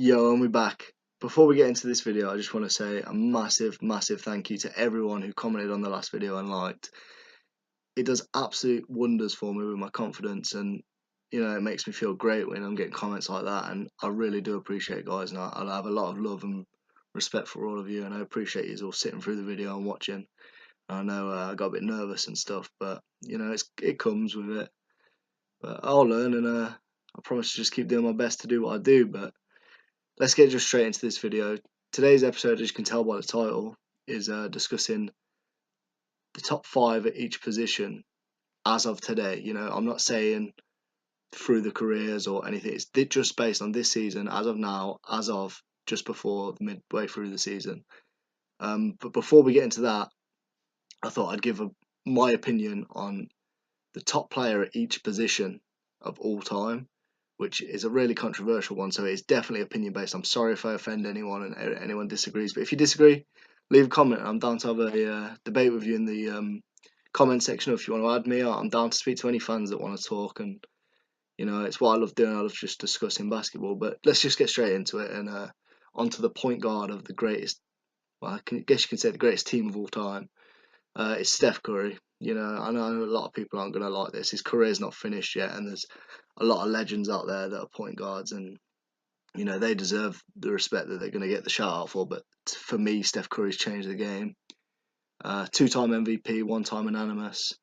Yo, and we're back. Before we get into this video, I just want to say a massive thank you to everyone who commented on the last video and liked. It does absolute wonders for me with my confidence, and it makes me feel great when I'm getting comments like that, and I really do appreciate it, guys, and I have a lot of love and respect for all of you, and I appreciate you all sitting through the video and watching. I know I got a bit nervous and stuff, but it comes with it. But I'll learn, and I promise to just keep doing my best to do what I do. But let's get just straight into this video. Today's episode, as you can tell by the title, is discussing the top 5 at each position as of today. I'm not saying through the careers or anything. It's just based on this season, as of now, as of just before midway through the season. But before we get into that, I thought I'd give my opinion on the top player at each position of all time, which is a really controversial one, so it's definitely opinion based. I'm sorry if I offend anyone and anyone disagrees, but if you disagree, leave a comment. I'm down to have a debate with you in the comment section, or if you want to add me, I'm down to speak to any fans that want to talk. And it's what I love doing. I love just discussing basketball. But let's just get straight into it and onto the point guard of the greatest, well, I guess you can say the greatest team of all time. It's Steph Curry. I know a lot of people aren't going to like this. His career's not finished yet, and there's a lot of legends out there that are point guards, and they deserve the respect that they're going to get the shout out for. But for me, Steph Curry's changed the game. 2-time MVP, 1-time unanimous,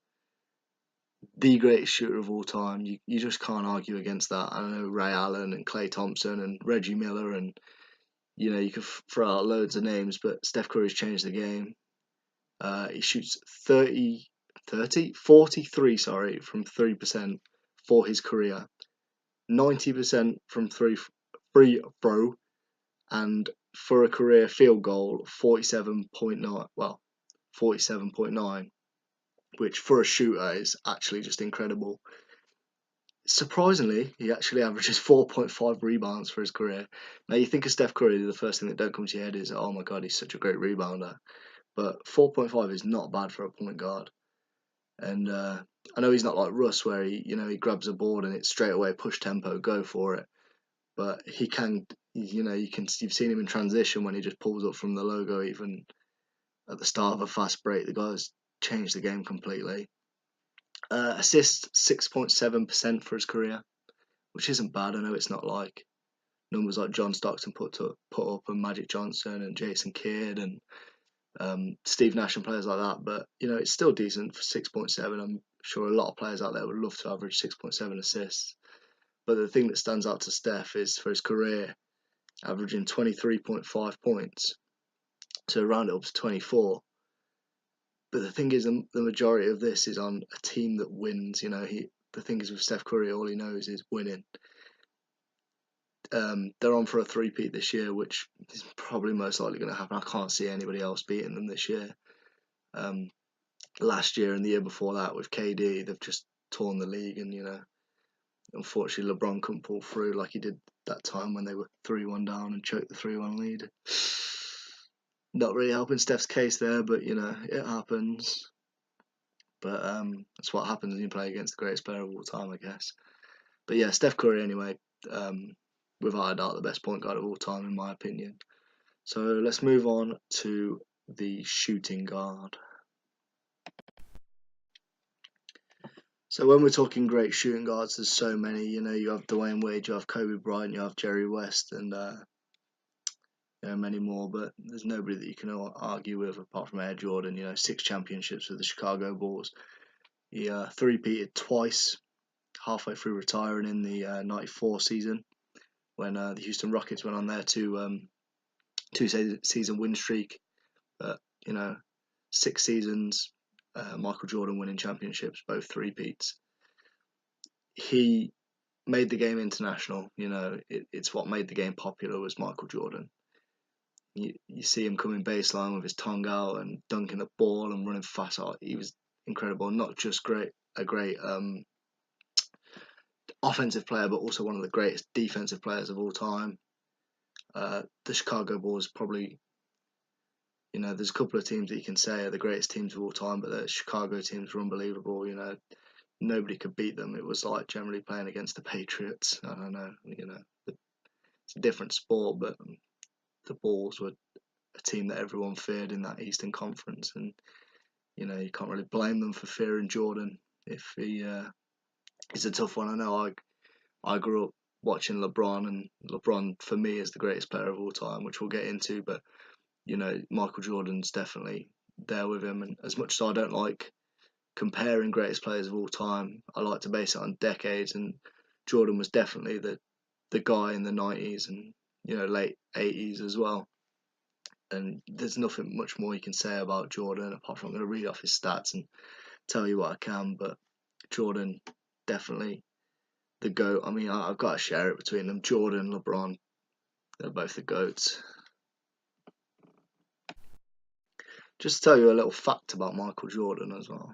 the greatest shooter of all time. You just can't argue against that. I know Ray Allen and Klay Thompson and Reggie Miller, and you could throw out loads of names, but Steph Curry's changed the game. He shoots 43 from 3% for his career, 90% from free throw, and for a career field goal 47.9. Well, 47.9, which for a shooter is actually just incredible. Surprisingly, he actually averages 4.5 rebounds for his career. Now, you think of Steph Curry, the first thing that don't come to your head is, oh my god, he's such a great rebounder. But 4.5 is not bad for a point guard. And I know he's not like Russ, where he grabs a board and it's straight away push tempo, go for it. But he can, you've seen him in transition when he just pulls up from the logo, even at the start of a fast break. The guy's changed the game completely. Assists 6.7% for his career, which isn't bad. I know it's not like numbers like John Stockton put up and Magic Johnson and Jason Kidd and Steve Nash and players like that, but it's still decent for 6.7. I'm sure a lot of players out there would love to average 6.7 assists, but the thing that stands out to Steph is for his career averaging 23.5 points, so round it up to 24. But the thing is, the majority of this is on a team that wins. The thing is with Steph Curry, all he knows is winning. They're on for a three-peat this year, which is probably most likely going to happen. I can't see anybody else beating them this year. Last year and the year before that with KD, they've just torn the league, and unfortunately LeBron couldn't pull through like he did that time when they were 3-1 down and choked the 3-1 lead. Not really helping Steph's case there, but it happens. But that's what happens when you play against the greatest player of all time, I guess. But yeah, Steph Curry anyway, without a doubt the best point guard of all time in my opinion. So let's move on to the shooting guard. So when we're talking great shooting guards, there's so many. You have Dwayne Wade, you have Kobe Bryant, you have Jerry West, and many more. But there's nobody that you can argue with apart from Air Jordan. 6 championships with the Chicago Bulls. He three-peated twice, halfway through retiring in the '94 season when the Houston Rockets went on their two-season win streak. But 6 seasons. Michael Jordan winning championships, both three-peats. He made the game international. It's what made the game popular was Michael Jordan. You see him coming baseline with his tongue out and dunking the ball and running fast. He was incredible. Not just a great offensive player, but also one of the greatest defensive players of all time. The Chicago Bulls probably, there's a couple of teams that you can say are the greatest teams of all time, but the Chicago teams were unbelievable. Nobody could beat them. It was like generally playing against the Patriots. I don't know. it's a different sport, but the Bulls were a team that everyone feared in that Eastern Conference, and you can't really blame them for fearing Jordan. If it's a tough one. I know I grew up watching LeBron, and LeBron for me is the greatest player of all time, which we'll get into. But Michael Jordan's definitely there with him. And as much as I don't like comparing greatest players of all time, I like to base it on decades. And Jordan was definitely the guy in the 90s and late 80s as well. And there's nothing much more you can say about Jordan apart from I'm going to read off his stats and tell you what I can. But Jordan, definitely the GOAT. I mean, I've got to share it between them. Jordan, LeBron, they're both the GOATs. Just to tell you a little fact about Michael Jordan as well.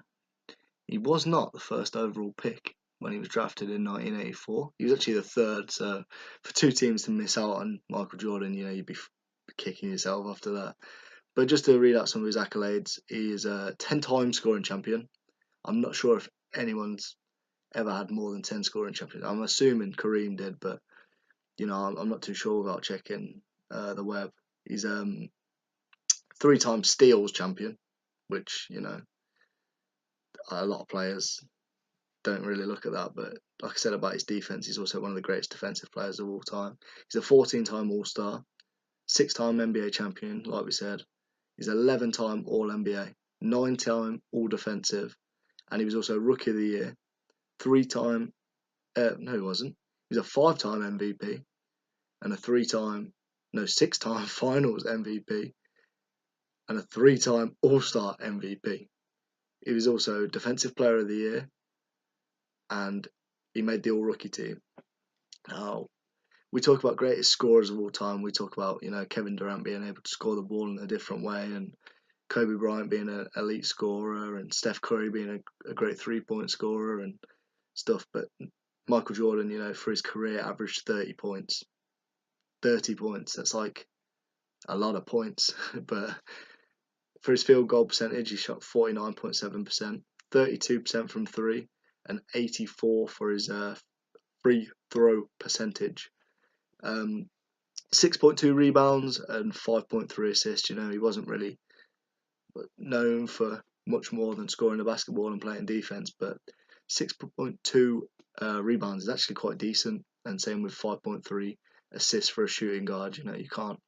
He was not the first overall pick when he was drafted in 1984. He was actually the third. So for two teams to miss out on Michael Jordan, you'd be kicking yourself after that. But just to read out some of his accolades, he is a 10-time scoring champion. I'm not sure if anyone's ever had more than 10 scoring champions. I'm assuming Kareem did, but I'm not too sure without checking the web. He's 3-time steals champion, which a lot of players don't really look at that. But like I said about his defense, he's also one of the greatest defensive players of all time. He's a 14-time All-Star, 6-time NBA champion, like we said. He's 11-time All-NBA, 9-time All-Defensive, and he was also Rookie of the Year, 3-time. No, he wasn't. He was a 5-time MVP and a 6-time Finals MVP and a 3-time All-Star MVP. He was also Defensive Player of the Year, and he made the All-Rookie team. Now, we talk about greatest scorers of all time. We talk about Kevin Durant being able to score the ball in a different way, and Kobe Bryant being an elite scorer, and Steph Curry being a great 3-point scorer and stuff. But Michael Jordan, for his career, averaged 30 points. 30 points. That's like a lot of points. But for his field goal percentage, he shot 49.7%, 32% from three, and 84 for his free throw percentage. 6.2 rebounds and 5.3 assists. He wasn't really known for much more than scoring the basketball and playing defense, but 6.2 rebounds is actually quite decent, and same with 5.3 assists for a shooting guard. You can't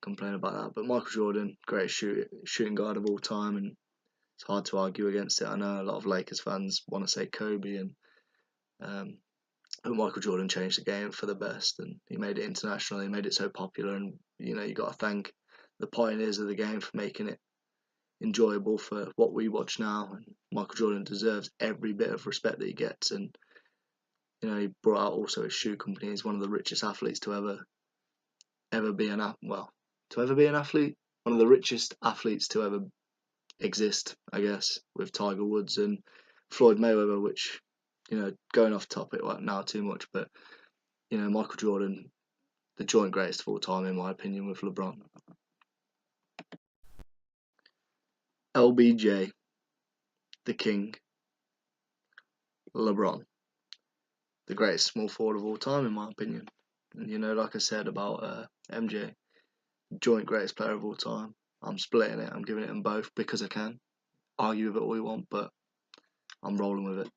complain about that. But Michael Jordan, greatest shooting guard of all time, and it's hard to argue against it. I know a lot of Lakers fans want to say Kobe, and Michael Jordan changed the game for the best, and he made it international. He made it so popular, and you got to thank the pioneers of the game for making it enjoyable for what we watch now. And Michael Jordan deserves every bit of respect that he gets. And he brought out also his shoe company. He's one of the richest athletes to ever be an athlete. One of the richest athletes to ever exist, I guess, with Tiger Woods and Floyd Mayweather, which going off topic now too much, but Michael Jordan, the joint greatest of all time in my opinion, with LeBron. LBJ, the king. LeBron, the greatest small forward of all time in my opinion. And like I said about MJ, joint greatest player of all time. I'm splitting it. I'm giving it them both because I can. Argue with it all we want, but I'm rolling with it.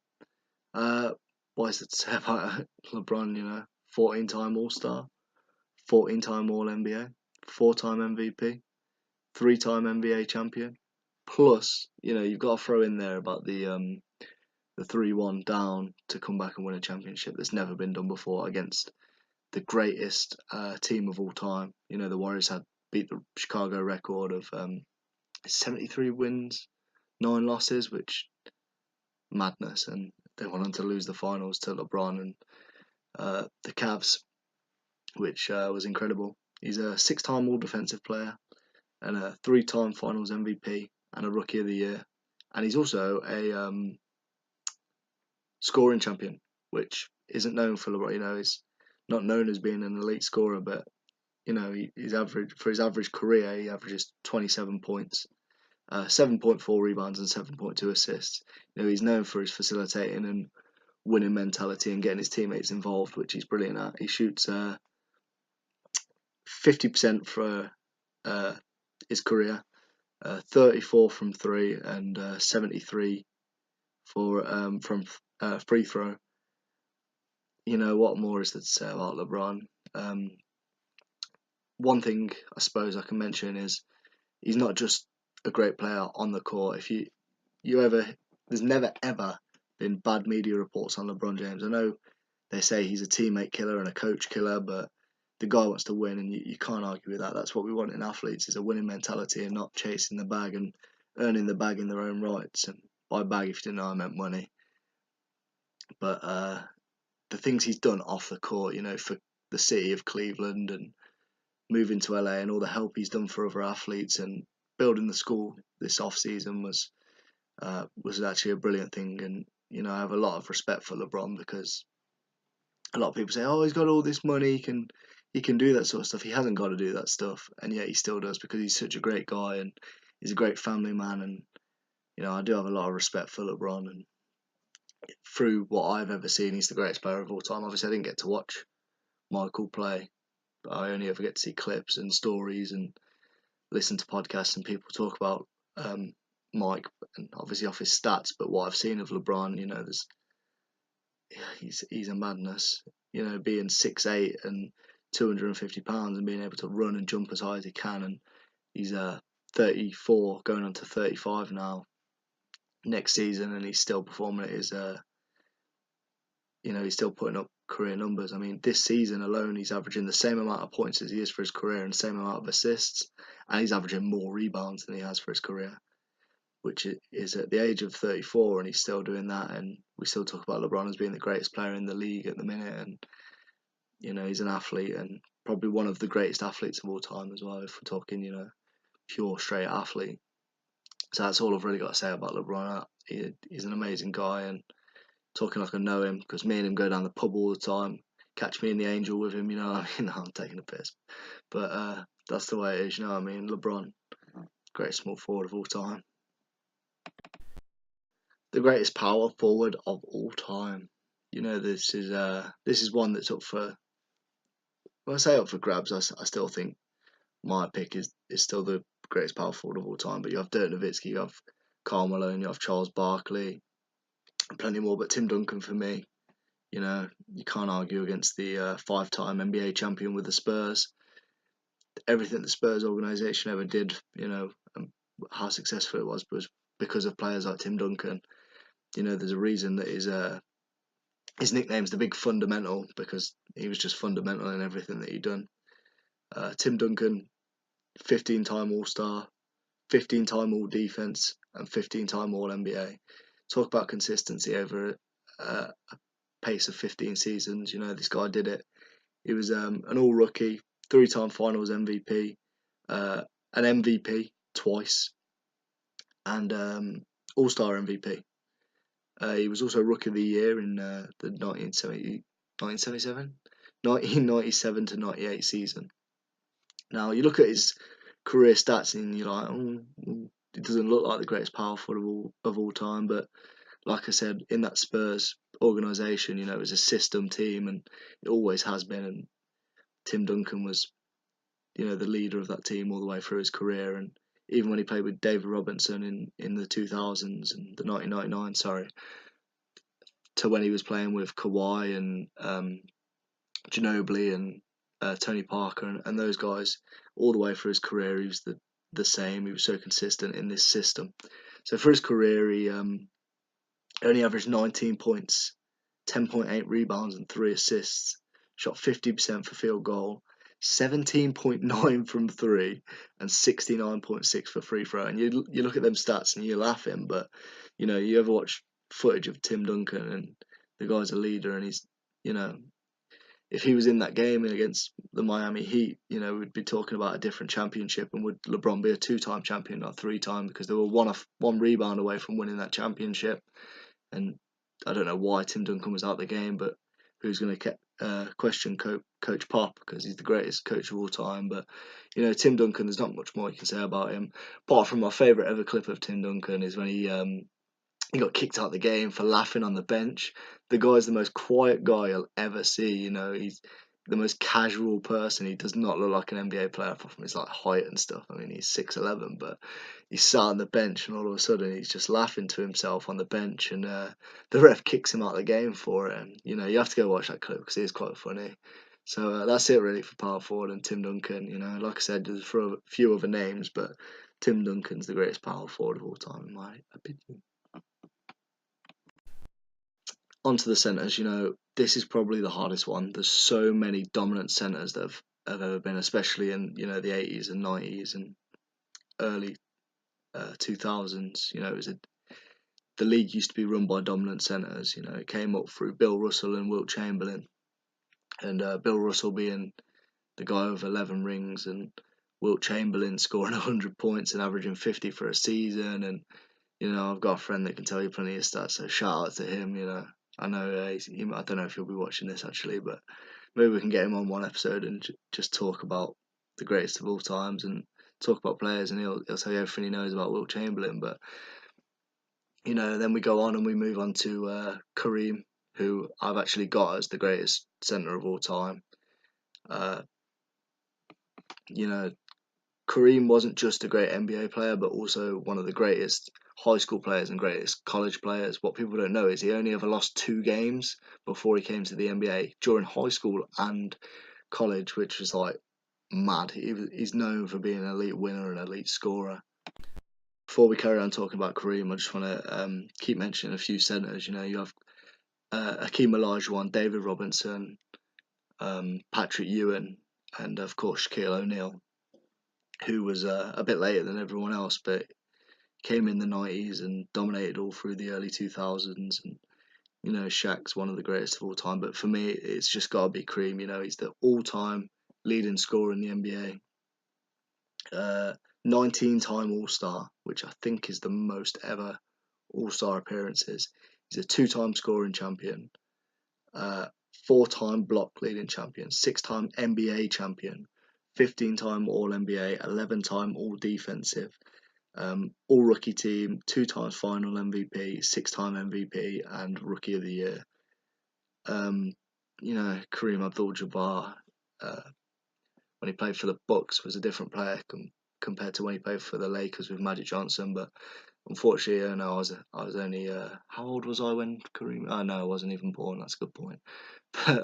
What is it to say about LeBron? 14-time All-Star, 14-time All-NBA, 4-time MVP, 3-time NBA champion. Plus, you've got to throw in there about the 3-1 down to come back and win a championship that's never been done before against the greatest team of all time. The Warriors had beat the Chicago record of 73 wins, 9 losses, which madness, and they went on to lose the finals to LeBron and the Cavs, which was incredible. He's a 6-time All-Defensive player and a 3-time Finals MVP and a Rookie of the Year, and he's also a scoring champion, which isn't known for LeBron. He's not known as being an elite scorer, but his average career, he averages 27 points, 7.4 rebounds and 7.2 assists. He's known for his facilitating and winning mentality and getting his teammates involved, which he's brilliant at. He shoots 50% for his career, 34 from three, and 73 from free throw. You know, what more is there to say about LeBron? One thing I suppose I can mention is he's not just a great player on the court. If there's never ever been bad media reports on LeBron James. I know they say he's a teammate killer and a coach killer, but the guy wants to win, and you can't argue with that. That's what we want in athletes, is a winning mentality and not chasing the bag and earning the bag in their own rights. And by bag, if you didn't know, I meant money. But the things he's done off the court, you know, for the city of Cleveland and moving to LA and all the help he's done for other athletes and building the school this off season was actually a brilliant thing. And you know, I have a lot of respect for LeBron, because a lot of people say, "Oh, he's got all this money, he can do that sort of stuff." He hasn't got to do that stuff, and yet he still does, because he's such a great guy and he's a great family man. And you know, I do have a lot of respect for LeBron, and through what I've ever seen, he's the greatest player of all time. Obviously, I didn't get to watch Michael play, but I only ever get to see clips and stories and listen to podcasts and people talk about Mike, and obviously off his stats. But what I've seen of LeBron, you know, he's a madness. You know, being 6'8" and 250 pounds and being able to run and jump as high as he can, and he's 34, going on to 35 now next season, and he's still performing at his you know, he's still putting up career numbers. I mean, this season alone, he's averaging the same amount of points as he is for his career and the same amount of assists, and he's averaging more rebounds than he has for his career, which is at the age of 34, and he's still doing that. And we still talk about LeBron as being the greatest player in the league at the minute, and you know, he's an athlete and probably one of the greatest athletes of all time as well, if we're talking, you know, pure straight athlete. So that's all I've really got to say about LeBron. He's an amazing guy, and talking like I know him, because me and him go down the pub all the time. Catch me in the Angel with him, you know. I mean, I'm taking a piss, but that's the way it is, you know what I mean. LeBron, greatest small forward of all time, the greatest power forward of all time. You know, this is one that's up for. When I say up for grabs, I still think my pick is still the greatest power forward of all time. But you have Dirk Nowitzki, you have Karl Malone, you have Charles Barkley, and plenty more. But Tim Duncan for me, you know, you can't argue against the five-time NBA champion with the Spurs. Everything the Spurs organisation ever did, you know, and how successful it was because of players like Tim Duncan. You know, there's a reason that his nickname's the Big Fundamental, because he was just fundamental in everything that he'd done. Tim Duncan, 15-time All-Star, 15-time All-Defense, and 15-time All-NBA. Talk about consistency over a pace of 15 seasons. You know, this guy did it. He was an All-Rookie, 3-time Finals MVP, an MVP twice, and All-Star MVP. He was also Rookie of the Year in the 1997 to 98 season. Now, you look at his career stats and you're like, it doesn't look like the greatest power forward of all time. But like I said, in that Spurs organisation, you know, it was a system team, and it always has been. And Tim Duncan was, you know, the leader of that team all the way through his career. And even when he played with David Robinson in the 2000s and the 1999, sorry, to when he was playing with Kawhi and Ginobili and Tony Parker and those guys, all the way through his career, he was the same. He was so consistent in this system. So for his career, he only averaged 19 points, 10.8 rebounds, and 3 assists. Shot 50% for field goal, 17.9 from three, and 69.6 for free throw. And you look at them stats and you're laughing, but you know, you ever watch footage of Tim Duncan, and the guy's a leader, and he's, you know, if he was in that game against the Miami Heat, you know, we'd be talking about a different championship, and would LeBron be a 2-time champion, not 3-time, because they were one rebound away from winning that championship. And I don't know why Tim Duncan was out of the game, but who's going to question Coach Pop, because he's the greatest coach of all time. But you know, Tim Duncan, there's not much more you can say about him, apart from my favourite ever clip of Tim Duncan is when he got kicked out of the game for laughing on the bench. The guy's the most quiet guy you'll ever see. You know, the most casual person. He does not look like an NBA player apart from his like height and stuff. I mean, he's 6'11", but he's sat on the bench, and all of a sudden he's just laughing to himself on the bench, and the ref kicks him out of the game for it. And you have to go watch that clip because it is quite funny. So that's it really for power forward and Tim Duncan. Like I said, there's for a few other names, but Tim Duncan's the greatest power forward of all time in my opinion. Onto the centres, this is probably the hardest one. There's so many dominant centres that have ever been, especially in the 80s and 90s and early 2000s. The league used to be run by dominant centres. It came up through Bill Russell and Wilt Chamberlain, and Bill Russell being the guy with 11 rings, and Wilt Chamberlain scoring 100 points and averaging 50 for a season. And I've got a friend that can tell you plenty of stats, so shout out to him. I know I don't know if he'll be watching this actually, but maybe we can get him on one episode and just talk about the greatest of all times and talk about players, and he'll tell you everything he knows about Wilt Chamberlain. But then we go on and we move on to Kareem, who I've actually got as the greatest centre of all time. Kareem wasn't just a great NBA player, but also one of the greatest high school players and greatest college players. What people don't know is he only ever lost 2 games before he came to the NBA, during high school and college, which was like mad. He's known for being an elite winner and elite scorer. Before we carry on talking about Kareem, I just want to keep mentioning a few centres. You have Hakeem Olajuwon, David Robinson, Patrick Ewing, and of course Shaquille O'Neal, who was a bit later than everyone else, but came in the 90s and dominated all through the early 2000s. And Shaq's one of the greatest of all time, but for me it's just got to be Kareem. He's the all-time leading scorer in the NBA, 19-time All-Star, which I think is the most ever All-Star appearances. He's a 2-time scoring champion, 4-time block leading champion, 6-time NBA champion, 15-time All-NBA, 11-time All-Defensive, All-Rookie Team, 2 times Final MVP, 6-time MVP, and Rookie of the Year. Kareem Abdul-Jabbar, when he played for the Bucks, was a different player compared to when he played for the Lakers with Magic Johnson. But unfortunately, I was only how old was I when Kareem? Oh no, I wasn't even born. That's a good point. But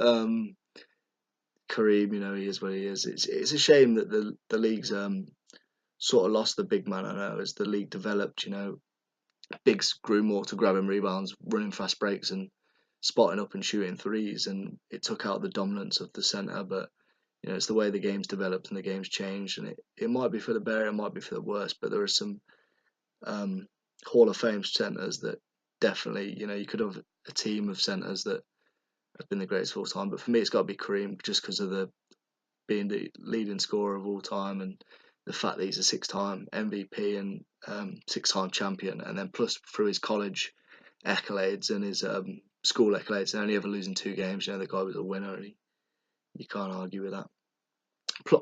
Kareem, he is what he is. It's a shame that the league's sort of lost the big man. I know, as the league developed, bigs grew more to grabbing rebounds, running fast breaks, and spotting up and shooting threes, and it took out the dominance of the centre. But it's the way the game's developed and the game's changed, and it might be for the better, it might be for the worse. But there are some Hall of Fame centres that definitely, you could have a team of centres that have been the greatest of all time. But for me, it's got to be Kareem, just because of being the leading scorer of all time, and the fact that he's a 6-time MVP and 6-time champion, and then plus through his college accolades and his school accolades, and only ever losing 2 games. The guy was a winner, and you can't argue with that.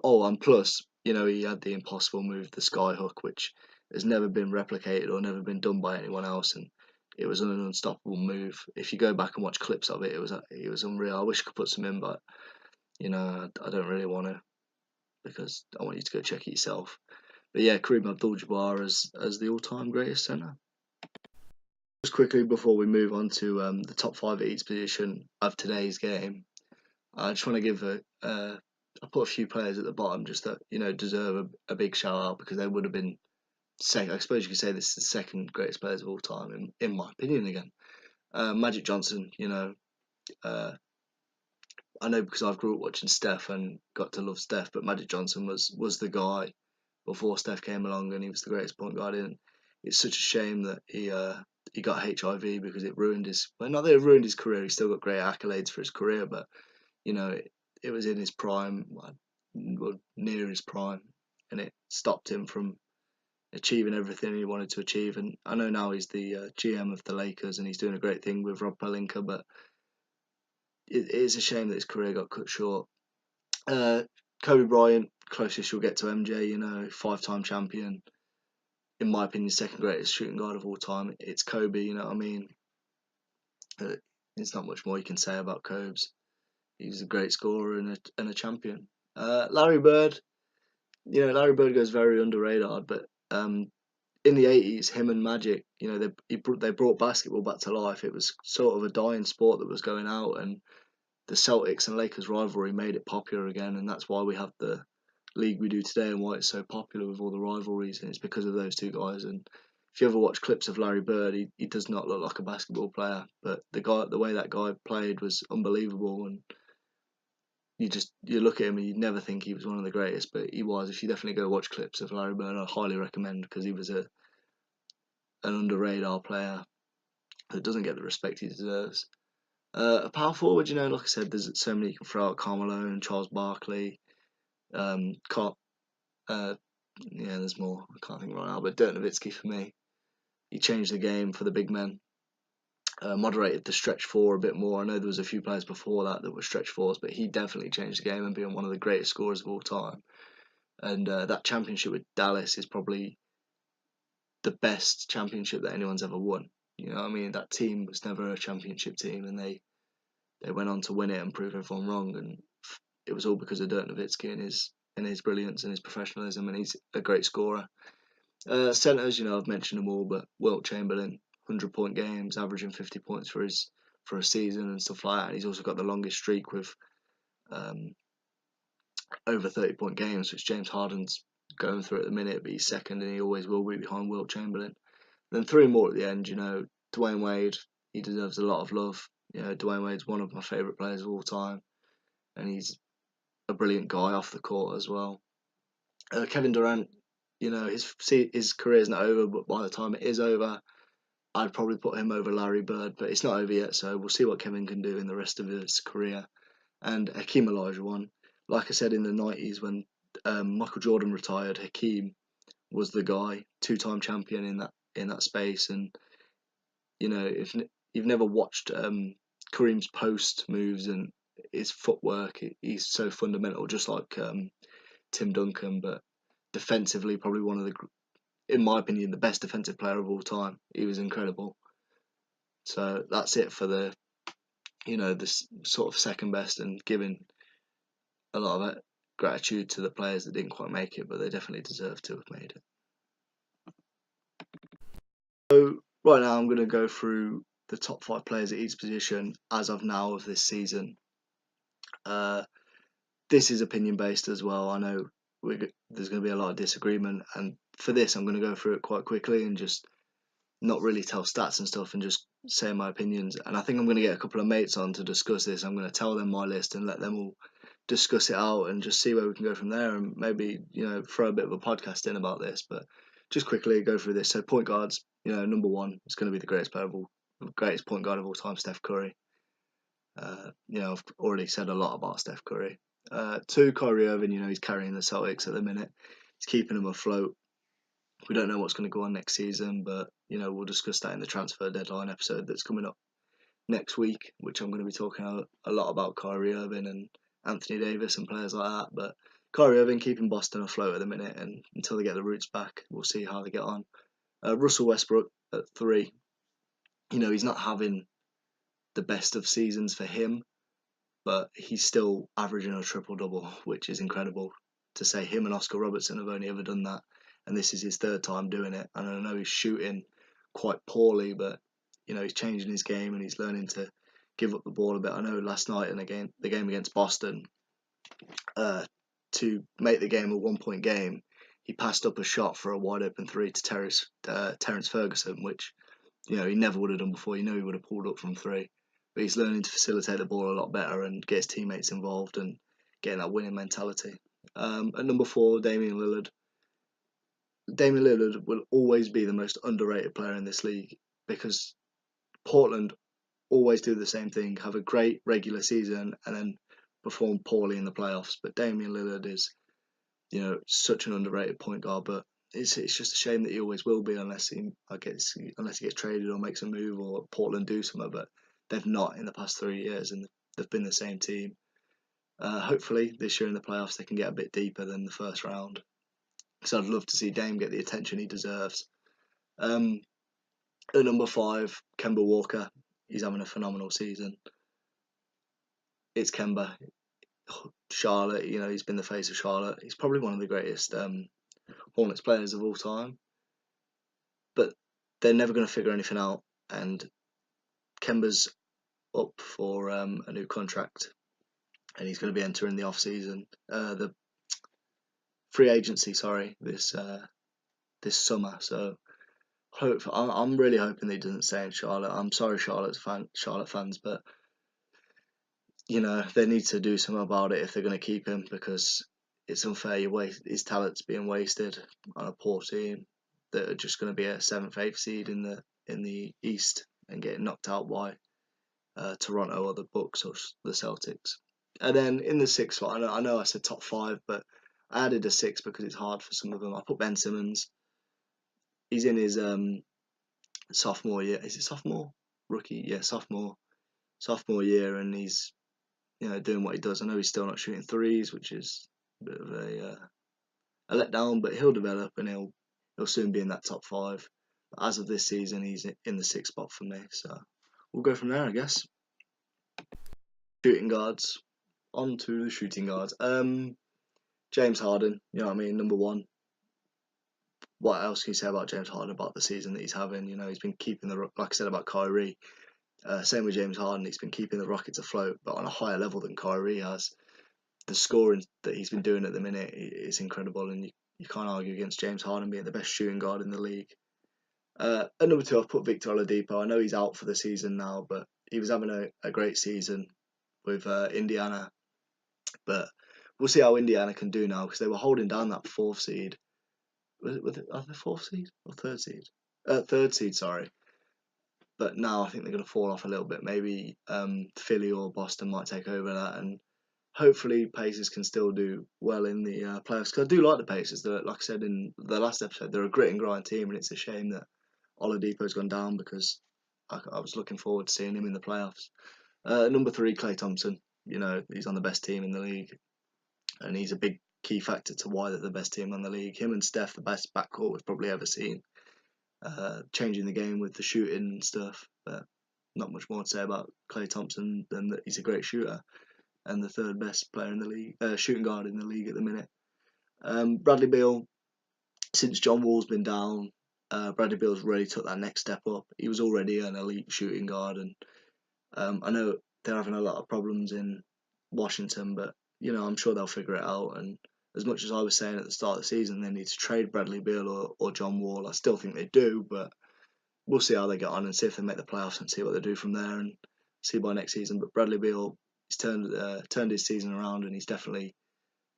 And plus, he had the impossible move, the sky hook, which has never been replicated or never been done by anyone else, and it was an unstoppable move. If you go back and watch clips of it, it was unreal. I wish I could put some in, but I don't really want to, because I want you to go check it yourself. But yeah, Kareem Abdul-Jabbar as the all-time greatest centre. Just quickly before we move on to the top 5 at each position of today's game, I just want to give I put a few players at the bottom just that deserve a big shout out, because they would have been second. I suppose you could say this is the second greatest players of all time in my opinion. Again, Magic Johnson. I know because I've grew up watching Steph and got to love Steph, but Magic Johnson was the guy before Steph came along, and he was the greatest point guard. And it's such a shame that he got HIV, because it ruined not that it ruined his career. He still got great accolades for his career, but it was in his prime, near his prime, and it stopped him from achieving everything he wanted to achieve. And I know now he's the GM of the Lakers, and he's doing a great thing with Rob Pelinka, but it is a shame that his career got cut short. Kobe Bryant, closest you'll get to MJ, 5-time champion. In my opinion, second greatest shooting guard of all time. It's Kobe, you know what I mean? There's not much more you can say about Kobe's. He's a great scorer and a champion. Larry Bird, Larry Bird goes very under radar, but in the 80s, him and Magic, they brought basketball back to life. It was sort of a dying sport that was going out, and the Celtics and Lakers rivalry made it popular again, and that's why we have the league we do today and why it's so popular with all the rivalries, and it's because of those two guys. And if you ever watch clips of Larry Bird, he does not look like a basketball player, but the way that guy played was unbelievable, and you look at him and you'd never think he was one of the greatest, but he was. If you definitely go watch clips of Larry Bird, I highly recommend, because he was an under radar player that doesn't get the respect he deserves. A power forward, like I said, there's so many you can throw out: Carmelo and Charles Barkley. There's more. I can't think right now, but Dirk Nowitzki for me. He changed the game for the big men. Moderated the stretch four a bit more. I know there was a few players before that were stretch fours, but he definitely changed the game and being one of the greatest scorers of all time. And that championship with Dallas is probably the best championship that anyone's ever won. That team was never a championship team, and they went on to win it and prove everyone wrong. And it was all because of Dirk Nowitzki and his brilliance and his professionalism, and he's a great scorer. Centres, I've mentioned them all, but Wilt Chamberlain, 100-point games, averaging 50 points for a season and stuff like that. And he's also got the longest streak with over 30-point games, which James Harden's going through at the minute, but he's second and he always will be behind Wilt Chamberlain. Then three more at the end, Dwayne Wade, he deserves a lot of love. Dwayne Wade's one of my favourite players of all time, and he's a brilliant guy off the court as well. Kevin Durant, his career's not over, but by the time it is over, I'd probably put him over Larry Bird, but it's not over yet, so we'll see what Kevin can do in the rest of his career. And Hakeem Olajuwon, like I said, in the 90s when Michael Jordan retired, Hakeem was the guy, two-time champion in that space. And if you've never watched Kareem's post moves and his footwork, he's so fundamental, just like Tim Duncan, but defensively probably one of the, in my opinion, the best defensive player of all time. He was incredible. So that's it for the this sort of second best, and giving a lot of gratitude to the players that didn't quite make it, but they definitely deserve to have made it. So right now I'm going to go through the top 5 players at each position as of now of this season. This is opinion based as well. I know there's going to be a lot of disagreement, and for this I'm going to go through it quite quickly and just not really tell stats and stuff and just say my opinions. And I think I'm going to get a couple of mates on to discuss this. I'm going to tell them my list and let them all discuss it out and just see where we can go from there, and maybe throw a bit of a podcast in about this. But just quickly go through this. So point guards, number 1 is going to be the greatest point guard of all time, Steph Curry. I've already said a lot about Steph Curry. 2, Kyrie Irving. He's carrying the Celtics at the minute. He's keeping them afloat. We don't know what's going to go on next season, but we'll discuss that in the transfer deadline episode that's coming up next week, which I'm going to be talking a lot about Kyrie Irving and Anthony Davis and players like that. But Kyrie Irving keeping Boston afloat at the minute, and until they get the roots back, we'll see how they get on. Russell Westbrook at 3. He's not having the best of seasons for him, but he's still averaging a triple-double, which is incredible to say. Him and Oscar Robertson have only ever done that, and this is his 3rd time doing it. And I know he's shooting quite poorly, but he's changing his game and he's learning to give up the ball a bit. I know last night in the game against Boston, to make the game a 1-point game, he passed up a shot for a wide open 3 to Terrence Ferguson, which he never would have done before. He would have pulled up from 3, but he's learning to facilitate the ball a lot better and get his teammates involved and getting that winning mentality. At number 4, Damian Lillard. Damian Lillard will always be the most underrated player in this league, because Portland always do the same thing, have a great regular season and then perform poorly in the playoffs. But Damian Lillard is, such an underrated point guard, but it's just a shame that he always will be, unless he gets traded or makes a move or Portland do something. But they've not in the past 3 years, and they've been the same team. Hopefully this year in the playoffs they can get a bit deeper than the first round, because I'd love to see Dame get the attention he deserves. At number 5, Kemba Walker. He's having a phenomenal season. it's Kemba. Charlotte, you know, he's been the face of Charlotte. He's probably one of the greatest Hornets players of all time. But they're never going to figure anything out. And Kemba's up for a new contract, and he's going to be entering the off season, the free agency, sorry, this summer. So I'm really hoping that he doesn't stay in Charlotte. I'm sorry, Charlotte fans, but you know they need to do something about it if they're going to keep him, because it's unfair. His talent's being wasted on a poor team that are just going to be a 7th, 8th seed in the East and getting knocked out by Toronto or the Bucks or the Celtics. And then in the 6th spot, I know I said top 5, but I added a 6 because it's hard for some of them. I put Ben Simmons. He's in his sophomore year. Is it sophomore? Rookie? Yeah, sophomore year, and he's, you know, doing what he does. I know he's still not shooting threes, which is a bit of a letdown, but he'll develop and he'll soon be in that top 5. But as of this season, he's in the 6th spot for me. So we'll go from there, I guess. Shooting guards. On to the shooting guards. James Harden, you know what I mean, number 1. What else can you say about James Harden, about the season that he's having? You know, he's been keeping like I said about Kyrie. Same with James Harden, he's been keeping the Rockets afloat, but on a higher level than Kyrie has. The scoring that he's been doing at the minute is incredible, and you can't argue against James Harden being the best shooting guard in the league. At number 2, I've put Victor Oladipo. I know he's out for the season now, but he was having a great season with Indiana. But we'll see how Indiana can do now, because they were holding down that 4th seed. Was it the 4th seed or 3rd seed? 3rd seed, sorry. But now I think they're going to fall off a little bit. Maybe Philly or Boston might take over that, and hopefully Pacers can still do well in the playoffs. Because I do like the Pacers. Like I said in the last episode, they're a grit and grind team, and it's a shame that Oladipo's gone down, because I was looking forward to seeing him in the playoffs. Number 3, Klay Thompson. You know, he's on the best team in the league, and he's a big key factor to why they're the best team in the league. Him and Steph, the best backcourt we've probably ever seen. Changing the game with the shooting and stuff, but not much more to say about Klay Thompson than that he's a great shooter and the 3rd best player in the league, shooting guard in the league at the minute. Bradley Beal, since John Wall's been down, Bradley Beal's really took that next step up. He was already an elite shooting guard, and I know they're having a lot of problems in Washington, but you know, I'm sure they'll figure it out. And as much as I was saying at the start of the season they need to trade Bradley Beal or John Wall, I still think they do, but we'll see how they get on and see if they make the playoffs and see what they do from there and see by next season. But Bradley Beal, he's turned his season around, and he's definitely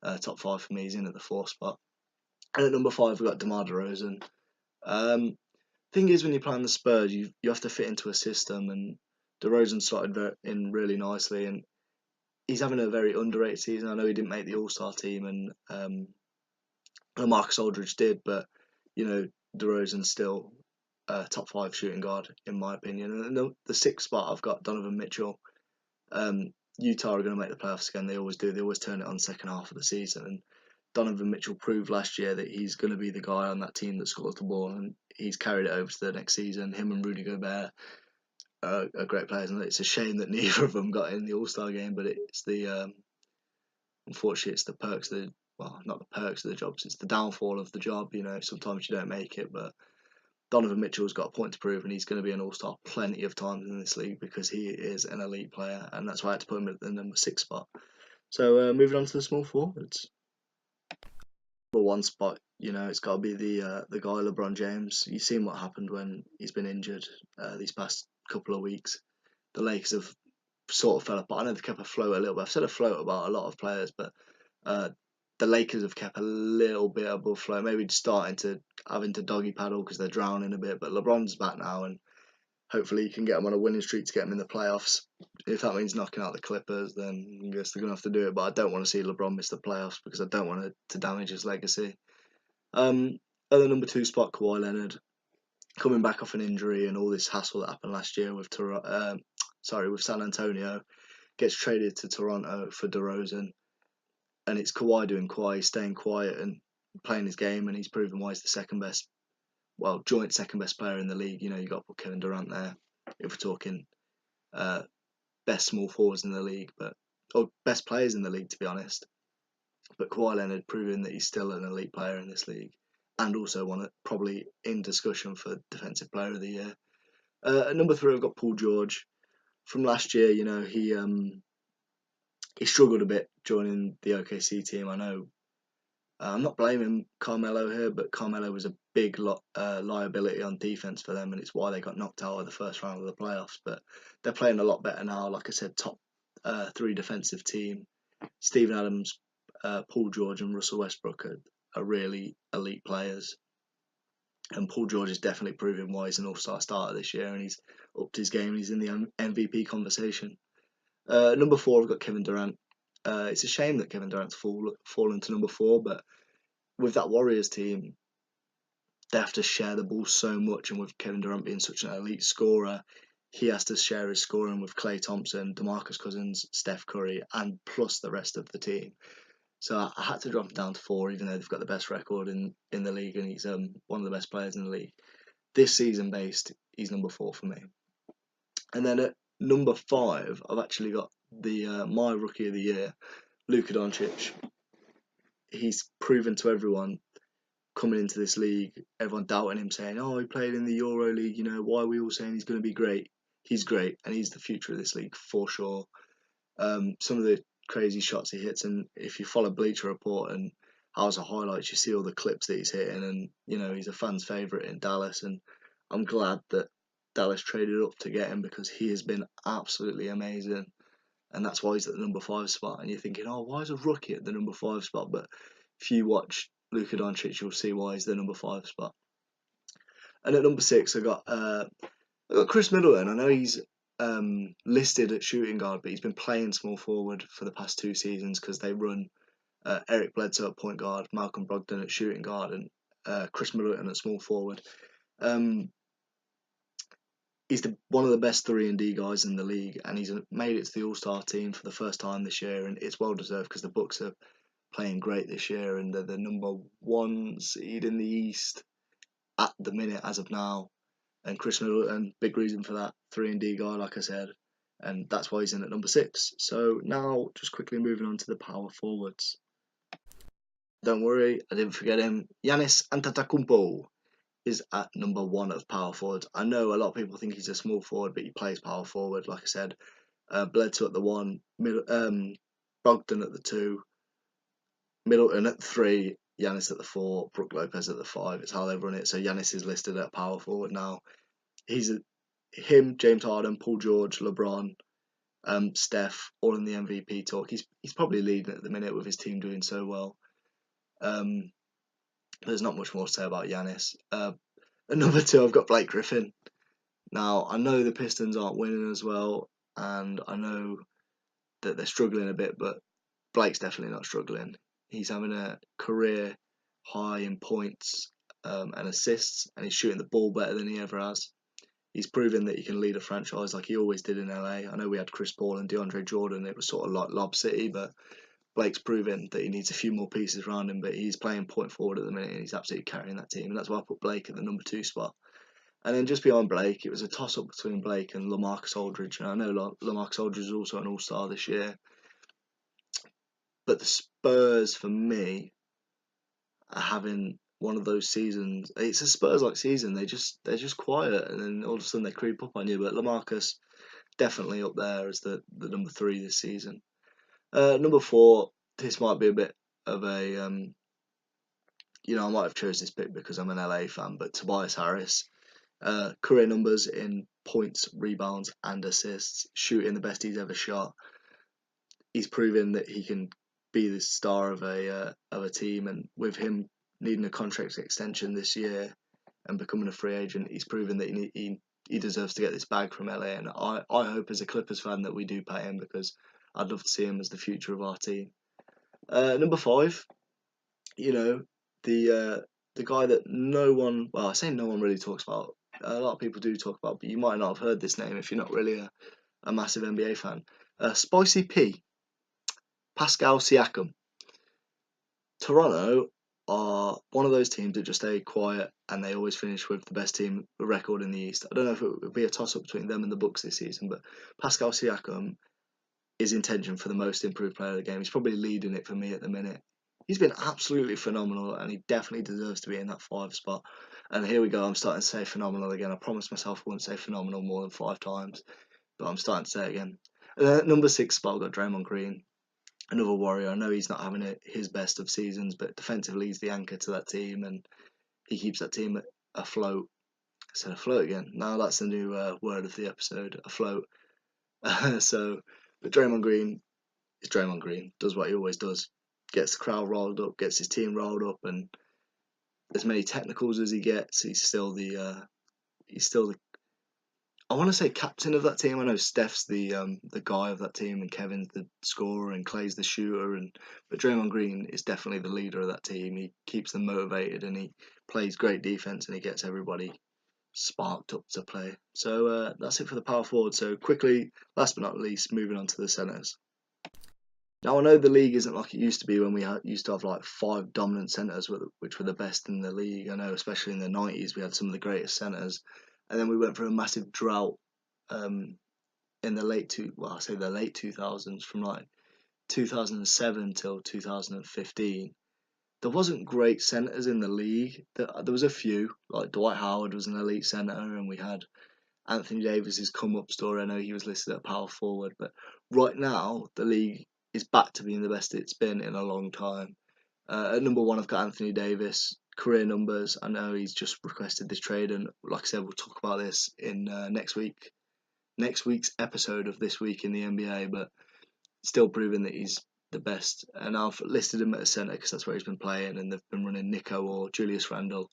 top 5 for me. He's in at the 4th spot. And at number 5 we've got DeMar DeRozan. Thing is, when you're playing the Spurs, you have to fit into a system, and DeRozan started in really nicely, and he's having a very underrated season. I know he didn't make the All-Star team, and Marcus Aldridge did, but you know, DeRozan's still top 5 shooting guard in my opinion. And the 6th spot I've got Donovan Mitchell. Utah are going to make the playoffs again. They always do. They always turn it on the second half of the season, and Donovan Mitchell proved last year that he's going to be the guy on that team that scores the ball, and he's carried it over to the next season. Him and Rudy Gobert are great players, and it's a shame that neither of them got in the All-Star game, but it's the unfortunately it's the perks of the, well, not the perks of the jobs, it's the downfall of the job. You know, sometimes you don't make it, but Donovan Mitchell's got a point to prove, and he's going to be an all-star plenty of times in this league because he is an elite player, and that's why I had to put him at the number 6 spot. So moving on to the small forwards. Number 1 spot, you know, it's got to be the guy LeBron James. You've seen what happened when he's been injured these past couple of weeks. The Lakers have sort of fell apart. I know they've kept afloat a little bit. I've said afloat about a lot of players, but the Lakers have kept a little bit above flow, maybe having to doggy paddle because they're drowning a bit. But LeBron's back now, and hopefully he can get them on a winning streak to get them in the playoffs. If that means knocking out the Clippers, then I guess they're going to have to do it. But I don't want to see LeBron miss the playoffs because I don't want to damage his legacy. At the number 2 spot, Kawhi Leonard, coming back off an injury and all this hassle that happened last year with San Antonio, gets traded to Toronto for DeRozan. And it's Kawhi doing Kawhi, he's staying quiet and playing his game, and he's proven why he's the second best, well, joint second best player in the league. You know, you got to put Kevin Durant there if we're talking best small forwards in the league, but or best players in the league, to be honest. But Kawhi Leonard proving that he's still an elite player in this league, and also probably in discussion for Defensive Player of the Year. At number 3, I've got Paul George. From last year, he struggled a bit joining the OKC team. I know. I'm not blaming Carmelo here, but Carmelo was a big liability on defense for them, and it's why they got knocked out of the first round of the playoffs. But they're playing a lot better now. Like I said, top 3 defensive team. Steven Adams, Paul George, and Russell Westbrook are really elite players. And Paul George is definitely proving why he's an all-star starter this year, and he's upped his game. He's in the MVP conversation. Number 4, I've got Kevin Durant. It's a shame that Kevin Durant's fallen to number 4, but with that Warriors team, they have to share the ball so much, and with Kevin Durant being such an elite scorer, he has to share his scoring with Klay Thompson, DeMarcus Cousins, Steph Curry, and plus the rest of the team. So I had to drop him down to 4, even though they've got the best record in the league, and he's one of the best players in the league. This season based, he's number 4 for me. And then at number 5, I've actually got my Rookie of the Year, Luka Doncic. He's proven to everyone coming into this league, everyone doubting him, saying, "Oh, he played in the Euro League. Why are we all saying he's going to be great?" He's great, and he's the future of this league for sure. Some of the crazy shots he hits, and if you follow Bleacher Report and House of Highlights, you see all the clips that he's hitting, and he's a fan's favourite in Dallas, and I'm glad that Dallas traded up to get him because he has been absolutely amazing, and that's why he's at the number 5 spot. And you're thinking, oh, why is a rookie at the number 5 spot? But if you watch Luka Doncic, you'll see why he's the number 5 spot. And at number 6, I got Chris Middleton. I know he's listed at shooting guard, but he's been playing small forward for the past 2 seasons because they run Eric Bledsoe at point guard, Malcolm Brogdon at shooting guard, and Chris Middleton at small forward. He's one of the best 3-and-D guys in the league, and he's made it to the All-Star team for the first time this year, and it's well deserved because the Bucks are playing great this year, and they're the number 1 seed in the East at the minute as of now. And Chris Middleton, big reason for that, 3-and-D guy, like I said, and that's why he's in at number 6. So now, just quickly moving on to the power forwards. Don't worry, I didn't forget him. Giannis Antetokounmpo is at number 1 of power forwards. I know a lot of people think he's a small forward, but he plays power forward. Like I said, Bledsoe at the 1, Brogdon at the 2, Middleton at the 3, Giannis at the 4, Brook Lopez at the 5. It's how they run it. So Giannis is listed at power forward now. Him, James Harden, Paul George, LeBron, Steph, all in the MVP talk. He's probably leading at the minute with his team doing so well. There's not much more to say about Giannis. At number 2, I've got Blake Griffin. Now, I know the Pistons aren't winning as well, and I know that they're struggling a bit, but Blake's definitely not struggling. He's having a career high in points and assists, and he's shooting the ball better than he ever has. He's proven that he can lead a franchise like he always did in LA. I know we had Chris Paul and DeAndre Jordan. It was sort of like Lob City, but Blake's proven that he needs a few more pieces around him, but he's playing point forward at the minute, and he's absolutely carrying that team, and that's why I put Blake at the number 2 spot. And then just beyond Blake, it was a toss-up between Blake and LaMarcus Aldridge, and I know LaMarcus Aldridge is also an all-star this year, but the Spurs, for me, are having one of those seasons. It's a Spurs-like season. They're just quiet, and then all of a sudden they creep up on you. But LaMarcus definitely up there as the number 3 this season. Number 4, this might be a bit of a I might have chose this pick because I'm an LA fan, but Tobias Harris, career numbers in points, rebounds, and assists, shooting the best he's ever shot. He's proven that he can be the star of a team, and with him needing a contract extension this year and becoming a free agent, he's proven that he deserves to get this bag from LA. And I hope as a Clippers fan that we do pay him, because I'd love to see him as the future of our team. Number 5, the guy that I say no one really talks about. A lot of people do talk about, but you might not have heard this name if you're not really a massive NBA fan. Spicy P, Pascal Siakam. Toronto are one of those teams that just stay quiet, and they always finish with the best team record in the East. I don't know if it would be a toss-up between them and the Bucks this season, but Pascal Siakam his intention for the most improved player of the game. He's probably leading it for me at the minute. He's been absolutely phenomenal, and he definitely deserves to be in that 5 spot. And here we go, I'm starting to say phenomenal again. I promised myself I wouldn't say phenomenal more than 5 times, but I'm starting to say it again. And then at number 6 spot, I've got Draymond Green, another warrior. I know he's not having his best of seasons, but defensively he's the anchor to that team, and he keeps that team afloat. I said afloat again. Now that's the new word of the episode, afloat. But Draymond Green is Draymond Green, does what he always does. Gets the crowd riled up, gets his team riled up, and as many technicals as he gets, he's still the I want to say captain of that team. I know Steph's the guy of that team, and Kevin's the scorer, and Clay's the shooter, but Draymond Green is definitely the leader of that team. He keeps them motivated, and he plays great defense, and he gets everybody sparked up to play. So that's it for the power forward. So quickly, last but not least, moving on to the centres. Now I know the league isn't like it used to be when we used to have like 5 dominant centres which were the best in the league. I know especially in the 90s we had some of the greatest centres, and then we went through a massive drought in the late 2000s, from like 2007 till 2015. There wasn't great centres in the league. There was a few, like Dwight Howard was an elite centre, and we had Anthony Davis's come up story. I know he was listed at power forward, but right now the league is back to being the best it's been in a long time. At number 1, I've got Anthony Davis. Career numbers. I know he's just requested this trade, and like I said, we'll talk about this in next week's episode of This Week in the NBA. But still proving that he's the best. And I've listed him at a centre because that's where he's been playing, and they've been running Nico or Julius Randle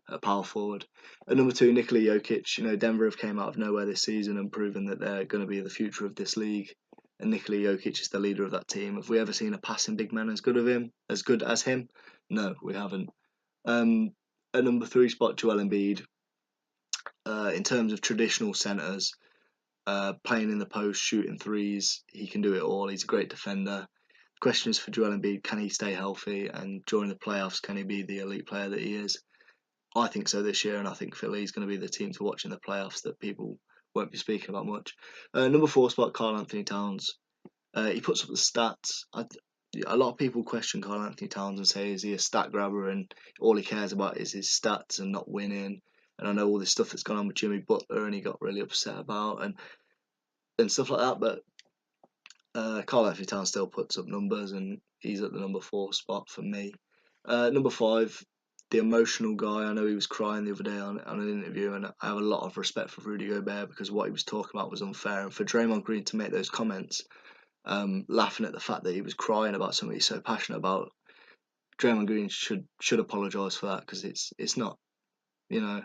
at power forward. At number 2, Nikola Jokic. You know, Denver have came out of nowhere this season and proven that they're going to be the future of this league. And Nikola Jokic is the leader of that team. Have we ever seen a passing big man as good as him? No, we haven't. At number 3 spot, Joel Embiid. In terms of traditional centres, playing in the post, shooting threes, he can do it all. He's a great defender. The question is for Joel Embiid, can he stay healthy? And during the playoffs, can he be the elite player that he is? I think so this year, and I think Philly is going to be the team to watch in the playoffs that people won't be speaking about much. Number 4 spot, Karl Anthony Towns. He puts up the stats. A lot of people question Karl Anthony Towns and say, is he a stat grabber and all he cares about is his stats and not winning? And I know all this stuff that's gone on with Jimmy Butler and he got really upset about and stuff like that. But Karl Anthony Towns still puts up numbers, and he's at the number 4 spot for me. Number 5, the emotional guy. I know he was crying the other day on an interview, and I have a lot of respect for Rudy Gobert because what he was talking about was unfair. And for Draymond Green to make those comments, laughing at the fact that he was crying about something he's so passionate about, Draymond Green should apologise for that, because it's not, you know,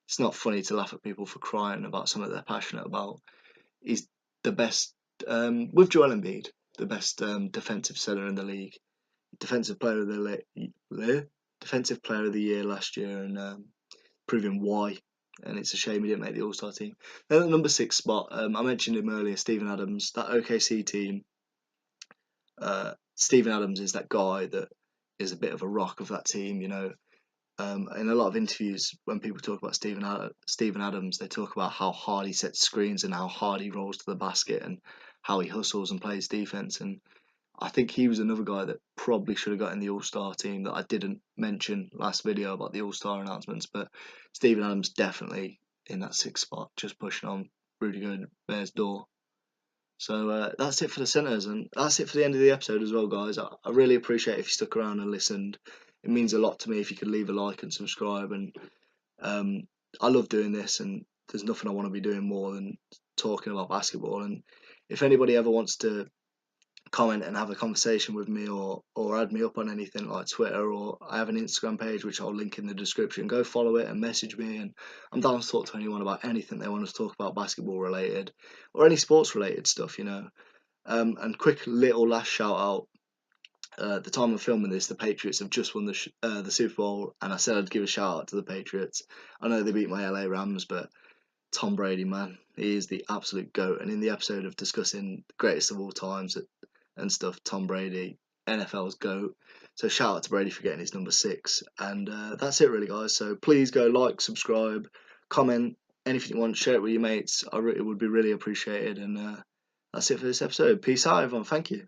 it's not funny to laugh at people for crying about something they're passionate about. He's the best, with Joel Embiid, the best defensive centre in the league. Defensive player of the year last year, and proving why. And it's a shame he didn't make the All-Star team. Then at the number 6 spot, I mentioned him earlier, Steven Adams. That OKC team, Steven Adams is that guy that is a bit of a rock of that team, you know. In a lot of interviews, when people talk about Steven Adams, they talk about how hard he sets screens and how hard he rolls to the basket and how he hustles and plays defense. And I think he was another guy that probably should have got in the All-Star team that I didn't mention last video about the All-Star announcements. But Steven Adams definitely in that 6th spot, just pushing on Rudy Gobert's door. So that's it for the centres, and that's it for the end of the episode as well, guys. I really appreciate if you stuck around and listened. It means a lot to me if you could leave a like and subscribe. And I love doing this, and there's nothing I want to be doing more than talking about basketball. And if anybody ever wants to comment and have a conversation with me, or add me up on anything like Twitter, or I have an Instagram page which I'll link in the description, go follow it and message me, and I'm down to talk to anyone about anything they want to talk about, basketball related or any sports related stuff, you know. And quick little last shout out, at the time of filming this, the Patriots have just won the Super Bowl, and I said I'd give a shout out to the Patriots. I know they beat my LA Rams, but Tom Brady, man, he is the absolute GOAT. And in the episode of discussing the greatest of all times and stuff, Tom Brady, NFL's GOAT. So shout out to Brady for getting his number 6. And that's it really, guys. So please go like, subscribe, comment, anything you want, share it with your mates. It would be really appreciated. And that's it for this episode. Peace out, everyone. Thank you.